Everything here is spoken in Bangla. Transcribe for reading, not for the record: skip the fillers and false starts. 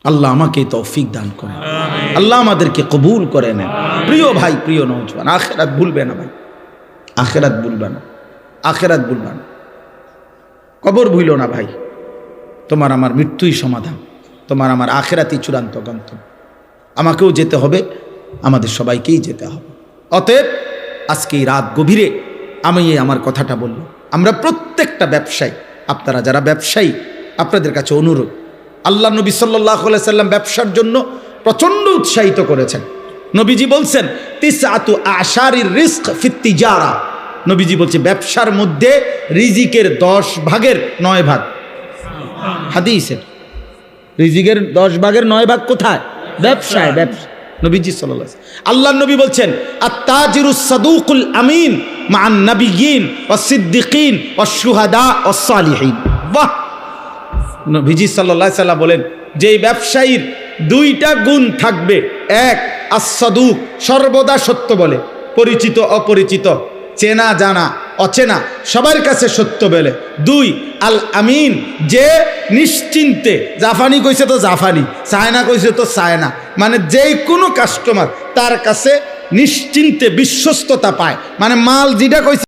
আল্লাহ আমাকে তৌফিক দান করেন, আল্লাহ আমাদেরকে কবুল করে নেন। প্রিয় ভাই, প্রিয় নওজওয়ান, আখিরাত ভুলবে না ভাই, আখিরাত ভুলবে না, আখিরাত ভুলবে না, কবর ভুলো না ভাই। তোমার আমার মৃত্যুই সমাধান, তোমার আমার আখিরাতই চূড়ান্ত গন্তব্য। আমাকেও যেতে হবে, আমাদের সবাইকেই যেতে হবে। অতএব আজকে এই রাত গভীরে আমি আমার কথাটা বললাম। আমরা প্রত্যেকটা ব্যবসায়ী, আপনারা যারা ব্যবসায়ী, আপনাদের কাছে অনুরোধ, আল্লাহ নবী সাল্লাল্লাহু আলাইহি সাল্লাম ব্যবসার জন্য প্রচণ্ড উৎসাহিত করেছেন। নবীজি বলছেন তিসআতু আশারির রিজক ফিত তিজারা। নবীজি বলছে ব্যবসার মধ্যে রিজিকের 10 ভাগের 9 ভাগ, হাদিসের রিজিকের 10 ভাগের 9 ভাগ কোথায়? ব্যবসায়। ব্যবসা নবীজি সাল্লাল্লাহু আলাইহি ওয়াসাল্লাম। আল্লাহ নবী বলছেন আত-তাজিরুস সাদুকুল আমিন মা'আন নাবিয়্যিন ওয়াস সিদ্দিকিন ওয়াস শুহাদা ওয়াস সালিহিন। বাহ! নবীজি সাল্লাল্লাহু আলাইহি ওয়াসাল্লাম বলেন যে ব্যবসায়ীর 2টা গুণ থাকবে। এক, আস-সাদুক, সর্বদা সত্য বলে, পরিচিত অপরিচিত, চেনা জানা অচেনা সবার কাছে সত্য বলে। 2, আল আমিন, যে নিশ্চিন্তে, জাফানি কইছে তো জাফানি, চায়না কইছে তো চায়না, মানে যেই কোনো কাস্টমার তার কাছে নিশ্চিন্তে বিশ্বস্ততা পায়, মানে মাল যেটা কইছে